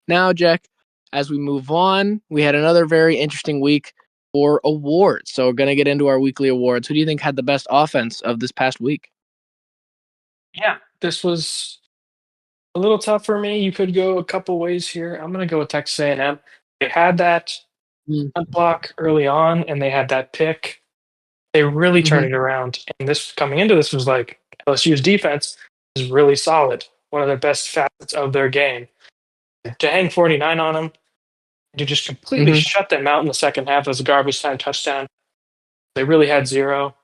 Now, Jack, as we move on, we had another very interesting week for awards. So we're going to get into our weekly awards. Who do you think had the best offense of this past week? Yeah, this was a little tough for me. You could go a couple ways here. I'm gonna go with Texas A&M. They had that punt block early on, and they had that pick. They really Mm-hmm. turned it around. And this coming into this was like LSU's defense is really solid. One of the best facets of their game. To hang 49 on them, to just completely Mm-hmm. shut them out in the second half as a garbage time touchdown. They really had zero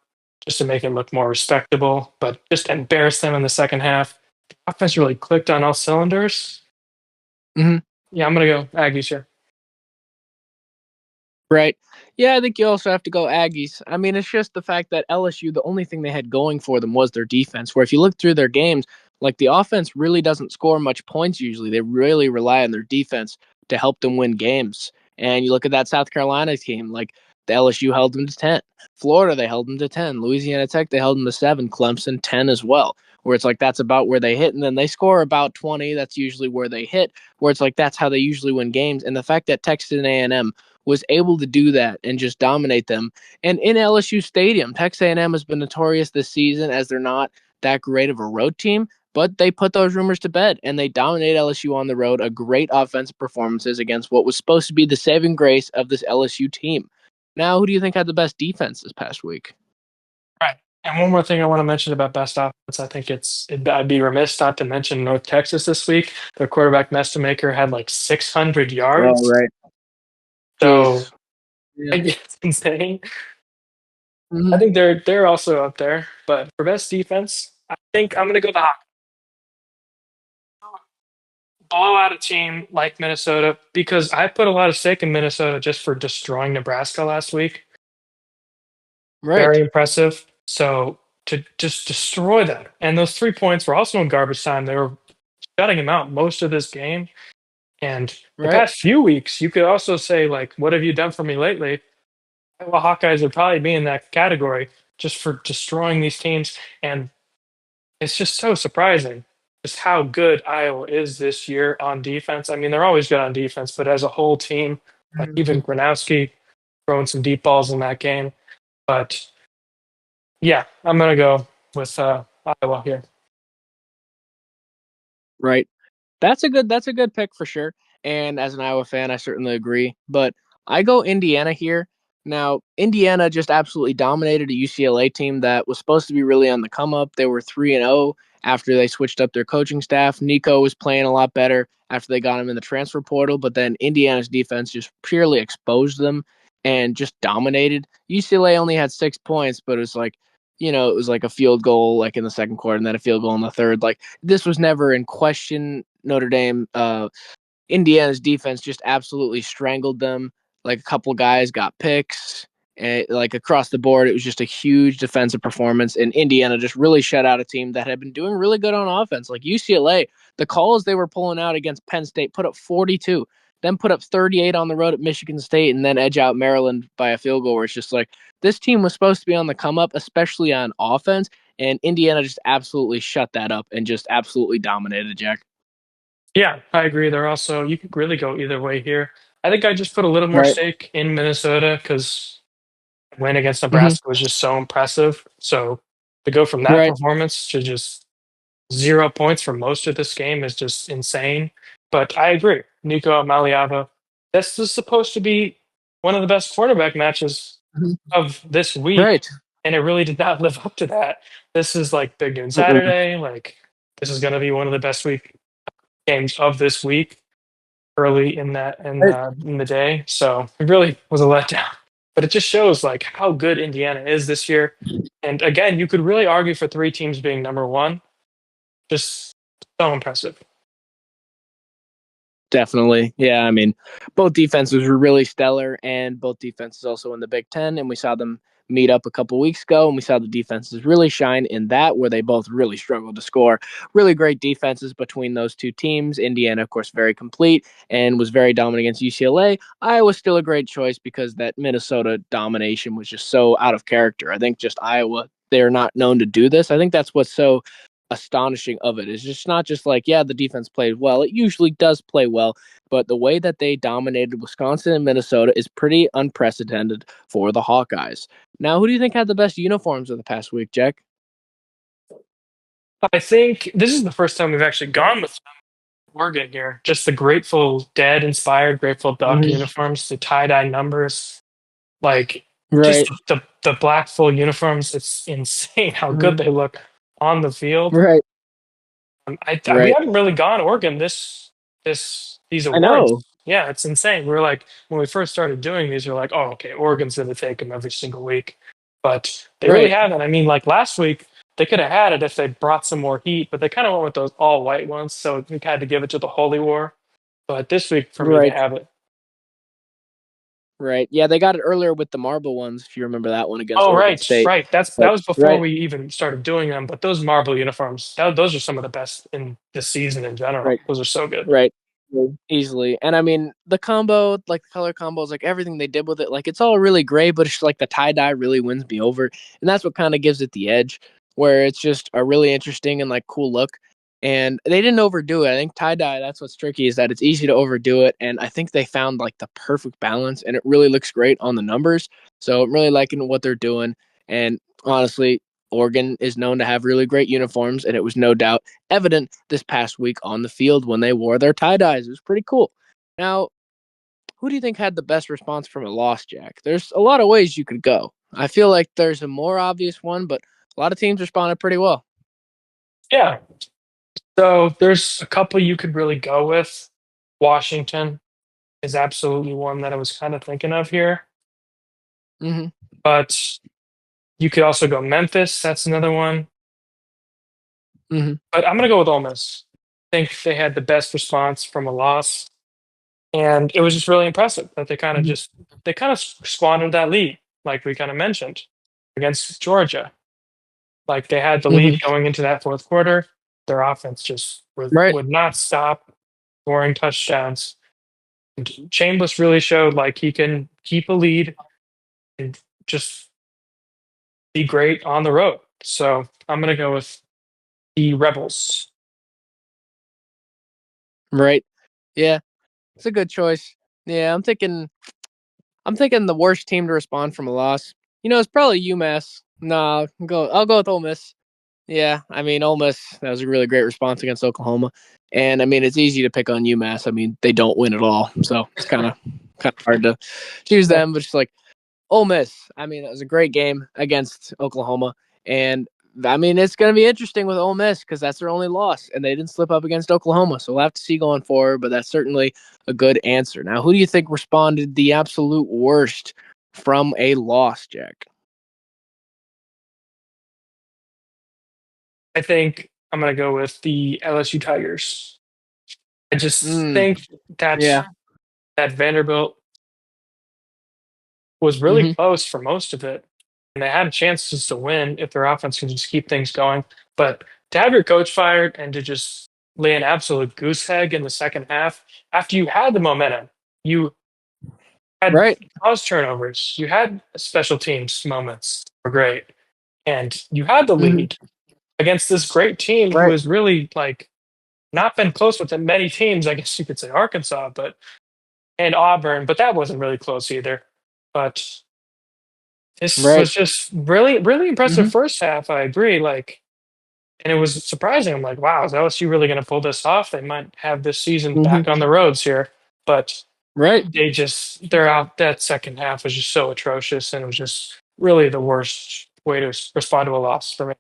just to make it look more respectable, but just embarrass them in the second half. The offense really clicked on all cylinders. Mm-hmm. Yeah, I'm gonna go Aggies here. Right. Yeah, I think you also have to go Aggies. I mean, it's just the fact that LSU, the only thing they had going for them was their defense. Where if you look through their games, like the offense really doesn't score much points usually. They really rely on their defense to help them win games. And you look at that South Carolina team, like the LSU held them to 10. Florida, they held them to 10. Louisiana Tech, they held them to 7. Clemson, 10 as well. Where it's like that's about where they hit. And then they score about 20. That's usually where they hit. Where it's like that's how they usually win games. And the fact that Texas A&M was able to do that and just dominate them. And in LSU Stadium, Texas A&M has been notorious this season as they're not that great of a road team, but they put those rumors to bed and they dominate LSU on the road. A great offensive performances against what was supposed to be the saving grace of this LSU team. Now, who do you think had the best defense this past week? Right. And one more thing I want to mention about best offense, I think I'd be remiss not to mention North Texas this week. Their quarterback Nestamaker had like 600 Oh, yards, right. so Jeez. Yeah. it's insane. I Mm-hmm. think they're also up there. But for best defense, I think I'm gonna go the Hawks. Blow out a team like Minnesota because I put a lot of stake in Minnesota just for destroying Nebraska last week. Very Right. impressive. So to just destroy them, and those 3 points were also in garbage time. They were shutting him out most of this game. And the Right. past few weeks, you could also say, like, what have you done for me lately? Iowa Hawkeyes would probably be in that category just for destroying these teams. And it's just so surprising just how good Iowa is this year on defense. I mean, they're always good on defense, but as a whole team, like even Mhm. Gronowski throwing some deep balls in that game. But yeah, I'm going to go with Iowa here. Right. That's a good pick for sure. And as an Iowa fan, I certainly agree. But I go Indiana here. Now, Indiana just absolutely dominated a UCLA team that was supposed to be really on the come up. They were 3-0 after they switched up their coaching staff. Nico was playing a lot better after they got him in the transfer portal, but then Indiana's defense just purely exposed them and just dominated. UCLA only had 6 points, but it was like, it was like a field goal like in the second quarter and then a field goal in the third. Like this was never in question. Notre Dame, Indiana's defense just absolutely strangled them. Like a couple guys got picks, and like across the board, it was just a huge defensive performance. And Indiana just really shut out a team that had been doing really good on offense. Like UCLA, the calls they were pulling out against Penn State put up 42, then put up 38 on the road at Michigan State, and then edge out Maryland by a field goal. Where it's just like this team was supposed to be on the come up, especially on offense, and Indiana just absolutely shut that up and just absolutely dominated Jack. Yeah, I agree. They're also, you could really go either way here. I think I just put a little more Right. stake in Minnesota because win against Mm-hmm. Nebraska was just so impressive. So to go from that Right. performance to just 0 points for most of this game is just insane. But I agree. Nico Maliava, this is supposed to be one of the best quarterback matches Mhm. of this week, Right. and it really did not live up to that. This is like Big Noon Mm-mm. Saturday. Like this is going to be one of the best week games of this week early in that Right. in the day. So it really was a letdown. But it just shows like how good Indiana is this year. And again, you could really argue for three teams being number one. Just so impressive. Definitely. Yeah. I mean, both defenses were really stellar, and both defenses also in the Big Ten. And we saw them meet up a couple weeks ago, and we saw the defenses really shine in that, where they both really struggled to score. Really great defenses between those two teams. Indiana, of course, very complete and was very dominant against UCLA. Iowa still a great choice because that Minnesota domination was just so out of character. I think just Iowa, they're not known to do this. I think that's what's so astonishing of it. It's just not just like, yeah, the defense played well. It usually does play well, but the way that they dominated Wisconsin and Minnesota is pretty unprecedented for the Hawkeyes. Now, who do you think had the best uniforms of the past week, Jack? I think this is the first time we've actually gone with Oregon here. Just the Grateful Dead inspired Grateful Duck Mhm. uniforms, the tie dye numbers, like just Right. the black full uniforms. It's insane how good Mhm. they look on the field. Right. We Right. haven't really gone Oregon these I awards. know. Yeah, it's insane. We're like when we first started doing these, we're like, oh, okay, Oregon's going to take them every single week, but they really Right. haven't. I mean, like last week, they could have had it if they brought some more heat, but they kind of went with those all white ones, so we had to give it to the Holy War. But this week, for me, they Right. have it. Right. Yeah, they got it earlier with the marble ones, if you remember that one against Oh, Oregon right, State. right. That But was before right. we even started doing them. But those marble uniforms, those are some of the best in the season in general. Right. Those are so good. Right. Easily. And I mean, the combo, like the color combos, like everything they did with it, like it's all really great, but it's like the tie dye really wins me over. And that's what kind of gives it the edge, where it's just a really interesting and like cool look. And they didn't overdo it. I think tie dye, that's what's tricky, is that it's easy to overdo it. And I think they found like the perfect balance, and it really looks great on the numbers. So I'm really liking what they're doing. And honestly, Oregon is known to have really great uniforms, and it was no doubt evident this past week on the field when they wore their tie dyes. It was pretty cool. Now, who do you think had the best response from a loss, Jack? There's a lot of ways you could go. I feel like there's a more obvious one, but a lot of teams responded pretty well. Yeah. So there's a couple you could really go with. Washington is absolutely one that I was kind of thinking of here, Hmm. but you could also go Memphis. That's another one. Hmm. But I'm gonna go with Ole Miss. I think they had the best response from a loss, and it was just really impressive that Hmm. they kind of squandered that lead, like we kind of mentioned against Georgia. Like they had the Hmm. lead going into that fourth quarter. Their offense just Right. would not stop scoring touchdowns. And Chambliss really showed like he can keep a lead and just be great on the road. So I'm gonna go with the Rebels. Right. Yeah, it's a good choice. Yeah, I'm thinking the worst team to respond from a loss. It's probably UMass. Nah, I'll go with Ole Miss. Yeah, I mean, Ole Miss, that was a really great response against Oklahoma. And I mean, it's easy to pick on UMass. I mean, they don't win at all. So it's kind of hard to choose Yeah. them, but just like Ole Miss. I mean, it was a great game against Oklahoma. And I mean, it's going to be interesting with Ole Miss because that's their only loss, and they didn't slip up against Oklahoma. So we'll have to see going forward, but that's certainly a good answer. Now, who do you think responded the absolute worst from a loss, Jack? I think I'm gonna go with the LSU Tigers. I just Mm, think that yeah. that Vanderbilt was really Hmm. close for most of it, and they had chances to win if their offense can just keep things going. But to have your coach fired and to just lay an absolute goose egg in the second half after you had the momentum, you had Right. caused turnovers, you had special teams moments were great, and you had the Hmm. lead against this great team who Right. has really like not been close with many teams. I guess you could say Arkansas, but and Auburn, but that wasn't really close either. But this Right. was just really, really impressive Hmm. first half. I agree. Like, and it was surprising. I'm like, wow, is LSU really going to pull this off? They might have this season Hmm. back on the roads here, but Right. they're out. That second half was just so atrocious, and it was just really the worst way to respond to a loss for me.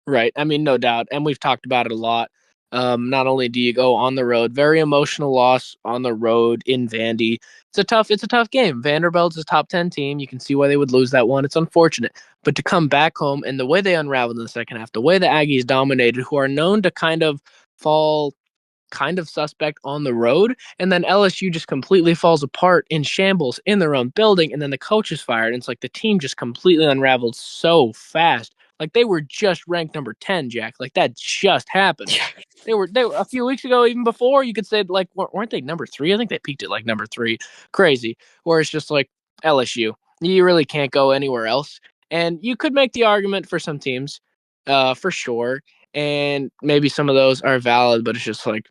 Right. I mean, no doubt. And we've talked about it a lot. Not only do you go on the road, very emotional loss on the road in Vandy. It's a tough game. Vanderbilt's a top 10 team. You can see why they would lose that one. It's unfortunate. But to come back home and the way they unraveled in the second half, the way the Aggies dominated, who are known to kind of fall kind of suspect on the road, and then LSU just completely falls apart in shambles in their own building, and then the coach is fired, and it's like the team just completely unraveled so fast. Like they were just ranked number 10, Jack. Like that just happened. Yeah. They were a few weeks ago, even before you could say like weren't they number 3? I think they peaked at like number 3. Crazy. Where it's just like LSU. You really can't go anywhere else. And you could make the argument for some teams. for sure. And maybe some of those are valid, but it's just like,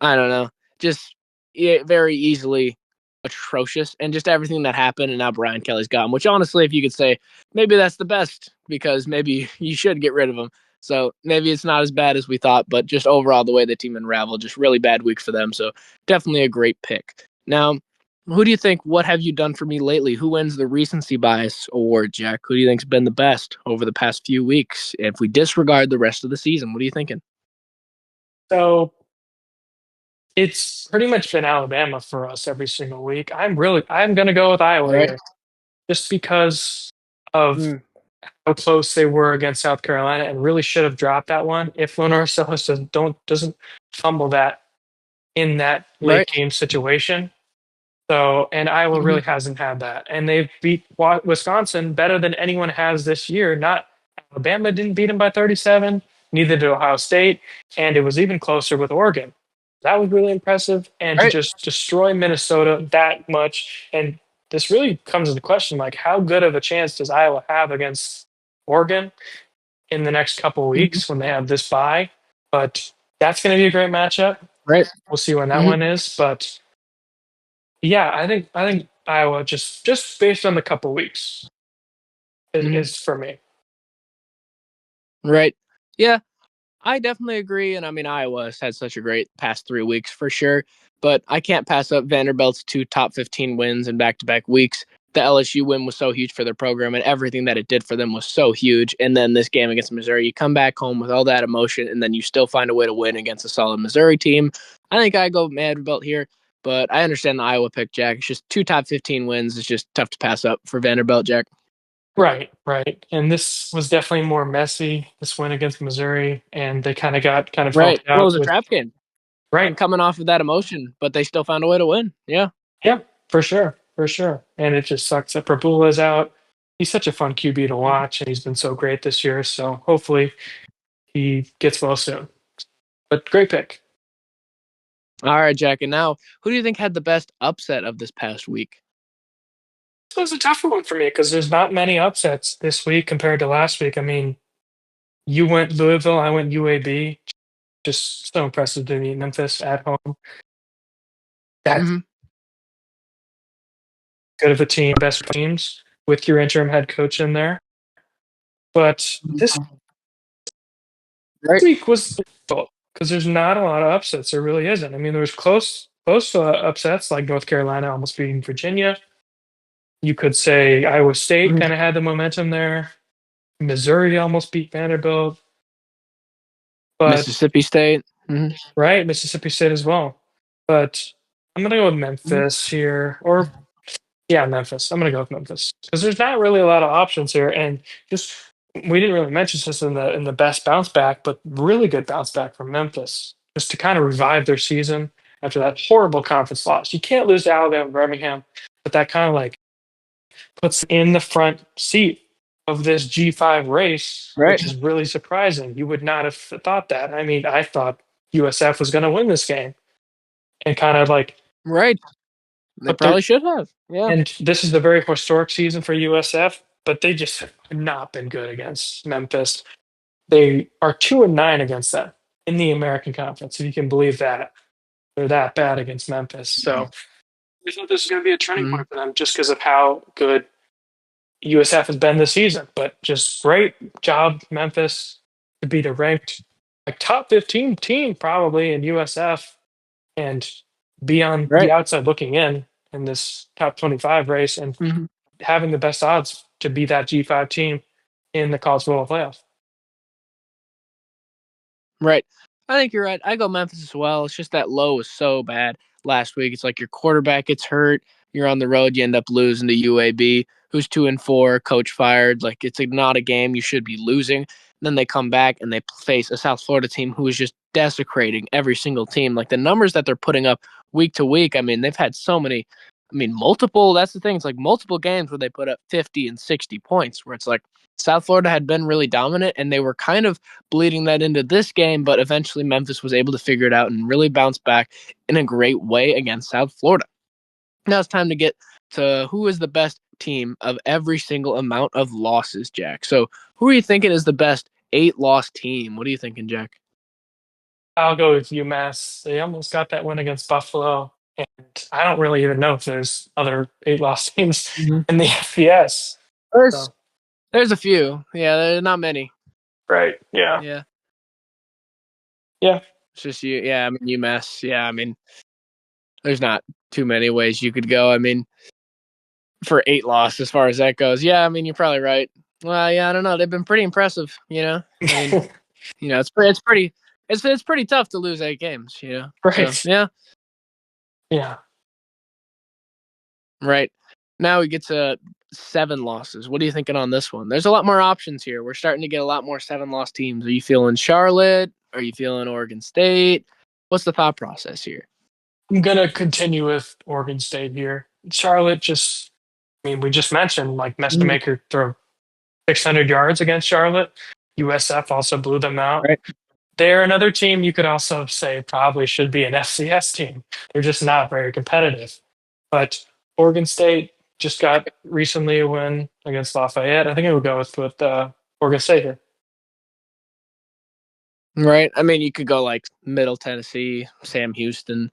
I don't know, just very easily atrocious, and just everything that happened, and now Brian Kelly's gone. Which honestly, if you could say, maybe that's the best, because maybe you should get rid of him. So maybe it's not as bad as we thought, but just overall, the way the team unraveled, just really bad week for them. So definitely a great pick. Now, who do you think? What have you done for me lately? Who wins the Recency Bias award, Jack? Who do you think's been the best over the past few weeks? If we disregard the rest of the season, what are you thinking? So it's pretty much been Alabama for us every single week. I'm going to go with Iowa Right. here, just because of Mm, how close they were against South Carolina, and really should have dropped that one if Lenore Sellis doesn't fumble that in that late right. game situation. So, and Iowa Hmm. really hasn't had that, and they've beat Wisconsin better than anyone has this year. Not Alabama didn't beat them by 37, neither did Ohio State, and it was even closer with Oregon. That was really impressive, and to Right. just destroy Minnesota that much, and this really comes into question: like, how good of a chance does Iowa have against Oregon in the next couple Hmm. weeks when they have this bye? But that's going to be a great matchup. Right. We'll see when that Hmm. one is, but yeah, I think Iowa just based on the couple weeks Hmm. is for me. Right. Yeah, I definitely agree. And I mean, Iowa has had such a great past 3 weeks for sure. But I can't pass up Vanderbilt's two top 15 wins in back to back weeks. The LSU win was so huge for their program, and everything that it did for them was so huge. And then this game against Missouri, you come back home with all that emotion, and then you still find a way to win against a solid Missouri team. I think I go Vanderbilt here, but I understand the Iowa pick, Jack. It's just two top 15 wins. It's just tough to pass up for Vanderbilt, Jack. Right, right. And this was definitely more messy. This win against Missouri, and they kind of Right. helped Well, it out was a with trap game. And right. coming off of that emotion, but they still found a way to win. Yeah. Yeah, for sure. And it just sucks that Prabula's out. He's such a fun QB to Mhm. watch, and he's been so great this year. So hopefully he gets well soon. But great pick. All right, Jack. And now, who do you think had the best upset of this past week? This was a tougher one for me because there's not many upsets this week compared to last week. I mean, you went Louisville, I went UAB. Just so impressive to me. Memphis at home. That's Hmm. good of a team, best teams with your interim head coach in there. But this Right. week was difficult because there's not a lot of upsets. There really isn't. I mean, there was close upsets like North Carolina almost beating Virginia. You could say Iowa State Hmm. kind of had the momentum there. Missouri almost beat Vanderbilt, but Mississippi State. Hmm. right, Mississippi State as well. But I'm gonna go with Hmm. Memphis here, or yeah, Memphis. I'm gonna go with Memphis because there's not really a lot of options here, and just we didn't really mention this in the best bounce back, but really good bounce back from Memphis just to kind of revive their season after that horrible conference loss. You can't lose to Alabama, Birmingham, but that kind of like puts in the front seat of this G5 race, Right. which is really surprising. You would not have thought that. I mean, I thought USF was going to win this game and kind of like Right. They put their probably should have. Yeah. and this is the very historic season for USF, but they just have not been good against Memphis. They are 2-9 against them in the American Conference, if you can believe that. They're that bad against Memphis. So I thought this was going to be a turning Hmm. point for them just because of how good USF has been this season. But just great job, Memphis, to beat a ranked like top 15 team probably in USF and be on the Right. outside looking in this top 25 race and Hmm. having the best odds to be that G5 team in the college football playoff. Right. I think you're right. I go Memphis as well. It's just that low was so bad last week. It's like your quarterback gets hurt. You're on the road. You end up losing to UAB, who's 2-4. Coach fired. Like it's not a game you should be losing. Then they come back and they face a South Florida team who is just desecrating every single team. Like the numbers that they're putting up week to week. I mean, they've had so many. I mean, multiple. That's the thing. It's like multiple games where they put up 50 and 60 points. Where it's like South Florida had been really dominant, and they were kind of bleeding that into this game, but eventually Memphis was able to figure it out and really bounce back in a great way against South Florida. Now it's time to get to who is the best team of every single amount of losses, Jack. So who are you thinking is the best 8-loss team. What are you thinking, Jack? I'll go with UMass. They almost got that win against Buffalo, and I don't really even know if there's other 8-loss teams Mhm. in the FBS. There's So, there's a few. Yeah, there's not many. right. Yeah. Yeah, Yeah. it's just you. Yeah, I mean UMass. Yeah, I mean there's not too many ways you could go. I mean for 8 loss as far as that goes. Yeah, I mean you're probably right. Well, yeah, I don't know. They've been pretty impressive. I mean, it's pretty tough to lose 8 games. So Right. yeah, Yeah. right. Now we get to 7 losses. What are you thinking on this one? There's a lot more options here. We're starting to get a lot more 7-loss teams. Are you feeling Charlotte? Are you feeling Oregon State? What's the thought process here? I'm gonna continue with Oregon State here. Charlotte just, I mean, we just mentioned like Mhm. Mestamaker throw 600 yards against Charlotte. USF also blew them out. Right. They're another team you could also say probably should be an FCS team. They're just not very competitive. But Oregon State just got recently a win against Lafayette. I think I would go with Oregon State here. Right. I mean, you could go like Middle Tennessee, Sam Houston.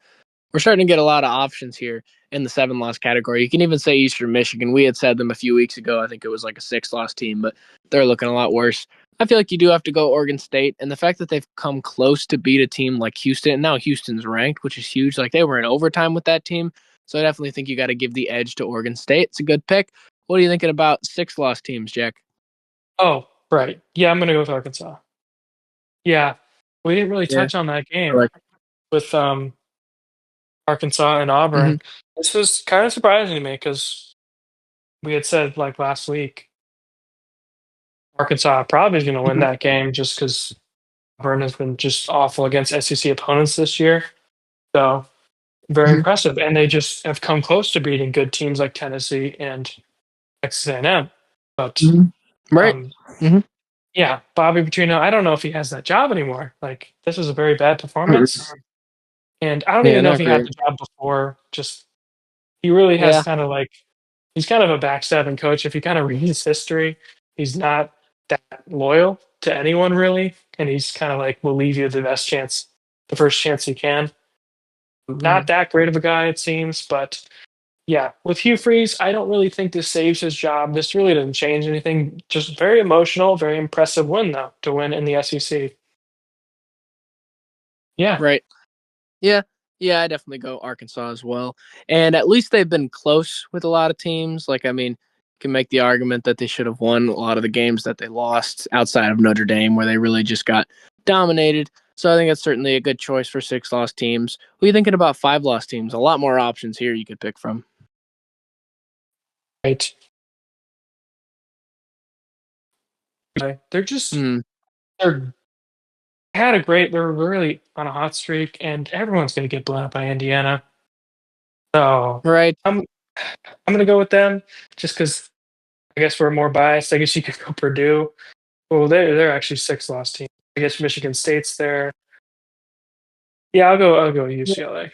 We're starting to get a lot of options here in the 7-loss category. You can even say Eastern Michigan. We had said them a few weeks ago. I think it was like a 6-loss team, but they're looking a lot worse. I feel like you do have to go Oregon State, and the fact that they've come close to beat a team like Houston, and now Houston's ranked, which is huge. Like they were in overtime with that team, so I definitely think you got to give the edge to Oregon State. It's a good pick. What are you thinking about 6-loss teams, Jack? Oh, right. Yeah, I'm gonna go with Arkansas. Yeah. We didn't really Yeah, touch on that I game like. with Arkansas and Auburn. Mm-hmm. This was kind of surprising to me because we had said like last week Arkansas probably is going to win Mm-hmm. that game just because Auburn has been just awful against SEC opponents this year. So very Mm-hmm. impressive, and they just have come close to beating good teams like Tennessee and Texas A&M. But Mm-hmm. Right. um, Mm-hmm. yeah, Bobby Petrino, I don't know if he has that job anymore. Like this was a very bad performance, and I don't Yeah, even know if not he had great. the job before. Just he really has Yeah. kind of like he's kind of a backstabbing coach. If you kind of read his history, he's not that loyal to anyone really, and he's kind of like will leave you the best chance, the first chance he can. Not Mm-hmm. that great of a guy, it seems, but yeah, with Hugh Freeze, I don't really think this saves his job. This really doesn't change anything. Just very emotional, very impressive win though to win in the SEC. Yeah, Right. Yeah, yeah, I definitely go Arkansas as well. And at least they've been close with a lot of teams. Like, I mean, can make the argument that they should have won a lot of the games that they lost outside of Notre Dame, where they really just got dominated. So I think that's certainly a good choice for 6-loss teams. What are you thinking about 5-loss teams? A lot more options here you could pick from. right. Okay. They're just Hmm. they're had a great. They're really on a hot streak, and everyone's going to get blown up by Indiana. So Right. I'm gonna go with them just because I guess we're more biased. I guess you could go Purdue. Well, they're actually 6 loss team. I guess Michigan State's there. Yeah, I'll go UCLA.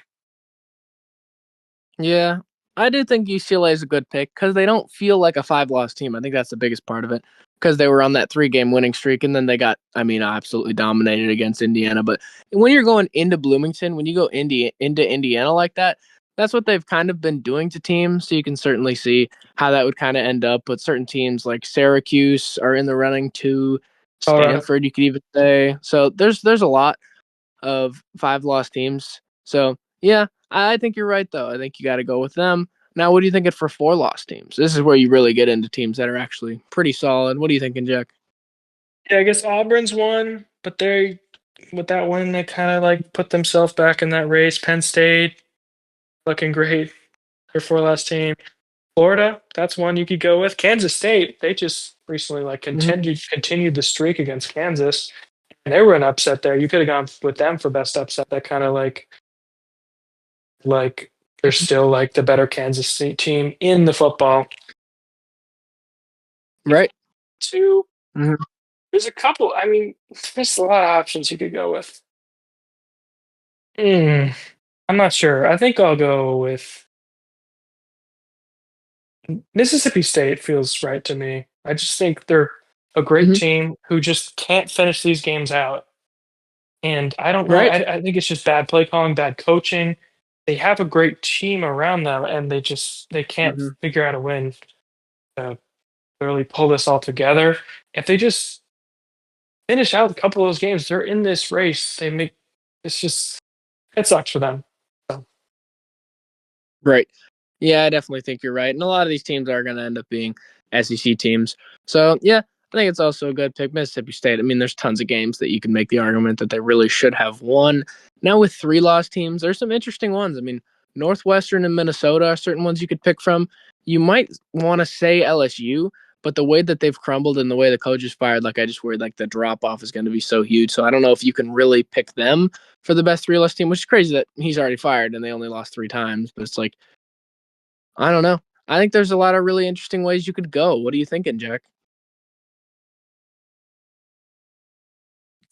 Yeah, I do think UCLA is a good pick because they don't feel like a 5-loss team. I think that's the biggest part of it because they were on that 3-game winning streak and then they got, I mean, absolutely dominated against Indiana. But when you're going into Bloomington, when you go into Indiana like that, that's what they've kind of been doing to teams. So you can certainly see how that would kind of end up. But certain teams like Syracuse are in the running too. Colorado. Stanford, you could even say. So there's a lot of 5-loss teams. So yeah, I think you're right though. I think you got to go with them. Now, what are you thinking for 4-loss teams? This is where you really get into teams that are actually pretty solid. What are you thinking, Jack? Yeah, I guess Auburn's one, but they with that win they kind of like put themselves back in that race. Penn State looking great. Their 4 last team. Florida, that's one you could go with. Kansas State, they just recently like Mhm. continued the streak against Kansas, and they were an upset there. You could have gone with them for best upset. That kind of like they're still like the better Kansas State team in the football. Right. Two, Mhm. there's a couple. I mean, there's a lot of options you could go with. Hmm, I'm not sure. I think I'll go with Mississippi State. Feels right to me. I just think they're a great Mhm. team who just can't finish these games out. And I don't know. Right. I think it's just bad play calling, bad coaching. They have a great team around them, and they can't Mhm. figure out a win to really pull this all together. If they just finish out a couple of those games, they're in this race. They make it's just it sucks for them. So, Right. Yeah, I definitely think you're right. And a lot of these teams are going to end up being SEC teams. So, yeah, I think it's also a good pick. Mississippi State. I mean, there's tons of games that you can make the argument that they really should have won. Now, with 3 loss teams, there's some interesting ones. I mean, Northwestern and Minnesota are certain ones you could pick from. You might want to say LSU, but the way that they've crumbled and the way the coach is fired, like I just worry like the drop off is going to be so huge. So I don't know if you can really pick them for the best 3 loss team, which is crazy that he's already fired and they only lost 3 times. But it's like, I don't know. I think there's a lot of really interesting ways you could go. What are you thinking, Jack?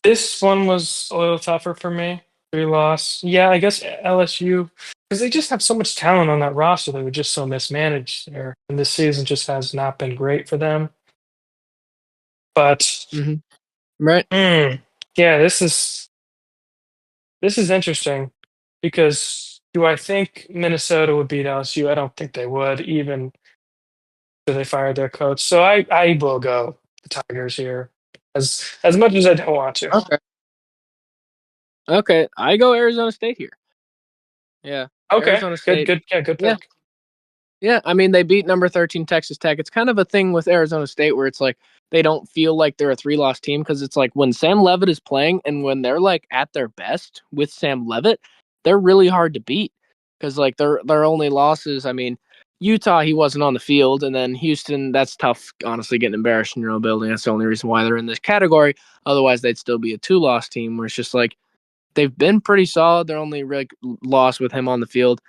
this one was a little tougher for me. 3 loss. Yeah, I guess LSU because they just have so much talent on that roster. They were just so mismanaged there, and this season just has not been great for them. But Hmm. Right. mm, yeah, this is interesting because do I think Minnesota would beat LSU? I don't think they would, even if they fired their coach. So I will go the Tigers here, as much as I don't want to. Okay. Okay. I go Arizona State here. Yeah. Okay, Arizona good, State. good, yeah, good Yeah. pick. Yeah, I mean, they beat number 13 Texas Tech. It's kind of a thing with Arizona State where it's like they don't feel like they're a 3 loss team because it's like when Sam Levitt is playing and when they're like at their best with Sam Levitt, they're really hard to beat because like their only losses. I mean, Utah he wasn't on the field, and then Houston that's tough. Honestly, getting embarrassed in your own building. That's the only reason why they're in this category. Otherwise, they'd still be a 2 loss team. Where it's just like they've been pretty solid. Their only like loss with him on the field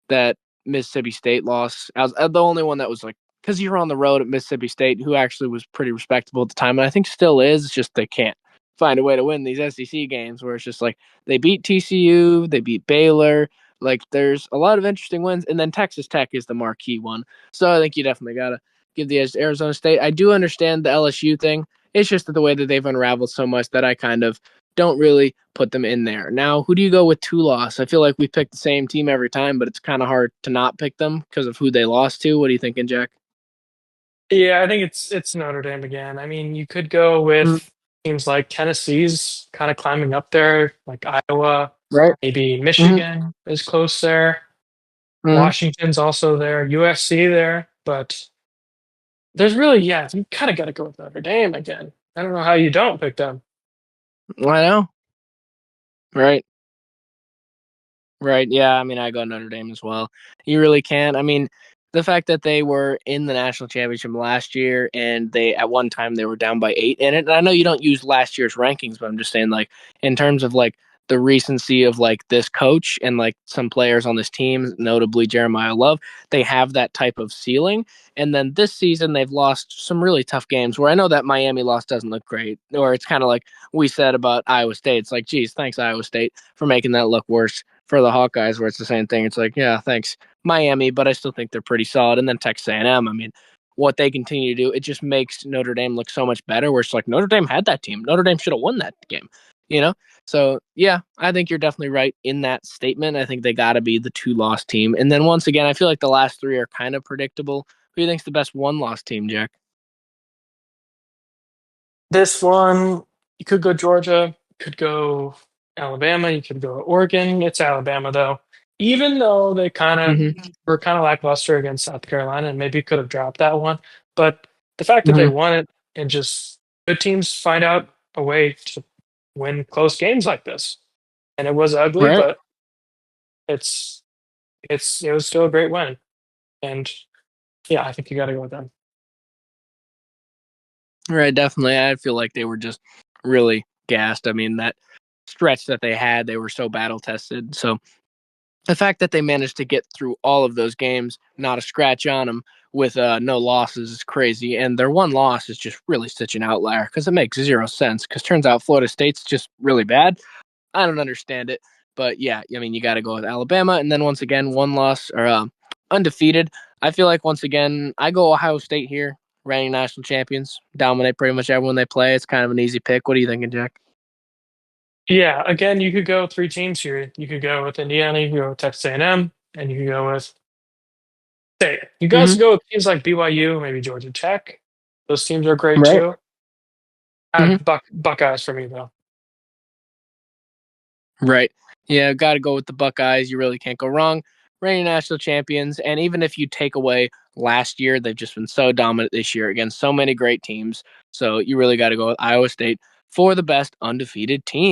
that Mississippi State loss. I was the only one that was like, because you're on the road at Mississippi State, who actually was pretty respectable at the time, and I think still is. It's just they can't find a way to win these SEC games where it's just like they beat TCU, they beat Baylor. Like there's a lot of interesting wins, and then Texas Tech is the marquee one. So I think you definitely gotta give the edge to Arizona State. I do understand the LSU thing. It's just that the way that they've unraveled so much that I kind of don't really put them in there. Now, who do you go with 2 loss? I feel like we pick the same team every time, but it's kind of hard to not pick them because of who they lost to. What are you thinking, Jack? Yeah, I think it's Notre Dame again. I mean, you could go Mhm. with teams like Tennessee's kind of climbing up there, like Iowa, Right. maybe Hmm. Michigan is close there. Hmm. Washington's also there, USC there, but there's really, yeah, you kind of got to go with Notre Dame again. I don't know how you don't pick them. I know. Right. Right. Yeah. I mean, I go Notre Dame as well. You really can't. I mean, the fact that they were in the national championship last year and they at one time they were down by 8 in it. And I know you don't use last year's rankings, but I'm just saying like in terms of like the recency of like this coach and like some players on this team, notably Jeremiah Love, they have that type of ceiling. And then this season they've lost some really tough games where I know that Miami loss doesn't look great, or it's kind of like we said about Iowa State. It's like, geez, thanks Iowa State for making that look worse for the Hawkeyes, where it's the same thing. It's like, yeah, thanks Miami, but I still think they're pretty solid. And then Texas A&M. I mean, what they continue to do, it just makes Notre Dame look so much better. Where it's like Notre Dame had that team. Notre Dame should have won that game. You know. So yeah, I think you're definitely right in that statement. I think they got to be the 2 loss team. And then once again, I feel like the last 3 are kind of predictable. Who do you think's the best 1 loss team, Jack? This one, you could go Georgia, could go Alabama, you could go Oregon. It's Alabama though. Even though they kind of Mm-hmm. were kind of lackluster against South Carolina and maybe could have dropped that one, but the fact that they Mm-hmm. won it and just good teams find out a way to win close games like this. And it was ugly, Right. but it's it was still a great win. And yeah, I think you got to go with them. Right. Definitely. I feel like they were just really gassed. I mean, that stretch that they had, they were so battle tested. So the fact that they managed to get through all of those games, not a scratch on them, with no losses is crazy. And their 1 loss is just really such an outlier because it makes zero sense. Because turns out Florida State's just really bad. I don't understand it, but yeah, I mean you got to go with Alabama, and then once again 1 loss or undefeated. I feel like once again I go Ohio State here. reigning national champions, dominate pretty much everyone they play. It's kind of an easy pick. What are you thinking, Jack? Yeah, again, you could go three teams here. You could go with Indiana, you could go with Texas A&M, and you could go with say you could also Mm-hmm. go with teams like BYU, maybe Georgia Tech. Those teams are great Right. too. Mm-hmm. Buckeyes for me though. Right. Yeah, got to go with the Buckeyes. You really can't go wrong. Reigning national champions, and even if you take away last year, they've just been so dominant this year against so many great teams. So you really got to go with Iowa State for the best undefeated team.